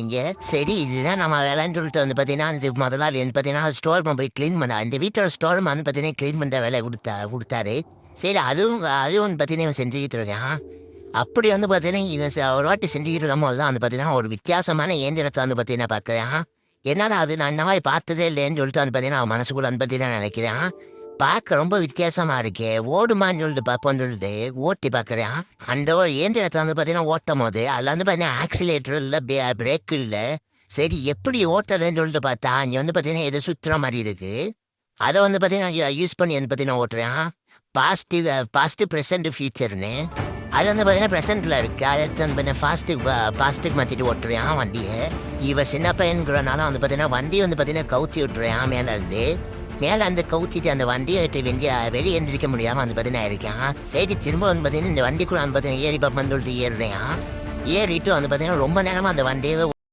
இங்கே சரி இதுதான் நம்ம வேலைன்னு சொல்லிட்டு வந்து பார்த்தீங்கன்னா இது முதலாளி வந்து பார்த்தீங்கன்னா ஸ்டோர் போய் க்ளீன் பண்ண இந்த வீட்டோட ஸ்டோர் வந்து பார்த்தீங்கன்னா க்ளீன் பண்ணுற வேலை கொடுத்தாரு. சரி அதுவும் அதுவும் வந்து பார்த்தீங்கன்னா இவன் செஞ்சுக்கிட்டு இருக்கான். அப்படி வந்து பார்த்தீங்கன்னா இவன் ஒரு வாட்டி செஞ்சுக்கிட்டு இருக்கும் போது தான் வந்து பார்த்தீங்கன்னா ஒரு வித்தியாசமான இயந்திரத்தை வந்து பார்த்தீங்கன்னா பார்க்குறான். என்னடா அது நான் இந்த மாதிரி பார்த்ததே இல்லைன்னு சொல்லிட்டு வந்து பார்த்தீங்கன்னா அவன் மனசுக்குள்ள வந்து பார்த்தீங்கன்னா நினைக்கிறான். பார்க்க ரொம்ப வித்தியாசமா இருக்கே ஓடுமான்னு சொல்லிட்டு பார்ப்போம்னு சொல்லிட்டு ஓட்டி பார்க்குறான். அந்த ஒரு இயந்திரத்தை வந்து பார்த்தீங்கன்னா ஓட்டும் போது அதில் வந்து பார்த்தீங்கன்னா ஆக்சிலேட்டர் இல்லை பிரேக் இல்லை. சரி எப்படி ஓட்டுறதுன்னு சொல்லிட்டு பார்த்தா இங்கே வந்து பார்த்தீங்கன்னா எது சுற்றுற மாதிரி இருக்கு. அதை வந்து பார்த்தீங்கன்னா யூஸ் பண்ணி வந்து பார்த்தீங்கன்னா ஓட்டுறான். பாசிட்டிவ் ப்ரெசன்ட் ஃபியூச்சர்னு அது வந்து பார்த்தீங்கன்னா ப்ரெசென்ட்டில் இருக்குது. அதை வந்து பார்த்தீங்கன்னா பாசிட்டிவ் மாற்றிட்டு ஓட்டுறான் வண்டியை. இவன் சின்ன பையனுங்கிறனால வந்து பார்த்தீங்கன்னா வண்டி வந்து பார்த்தீங்கன்னா கவுத்தி விட்டுறான் மேலேருந்து. மேலே அந்த கவுத்திட்டு அந்த வண்டியை விட்டு வெளியே எந்திரிக்க முடியாமல் வந்து பார்த்தீங்கன்னா இருக்கான். சரி திரும்ப வந்து பார்த்தீங்கன்னா இந்த வண்டிக்குள்ள வந்து பார்த்தீங்கன்னா ஏறி பார்ப்போம்னு சொல்லிட்டு ஏறுறான். ஏறிட்டு வந்து பார்த்தீங்கன்னா ரொம்ப நேரமாக அந்த வண்டியை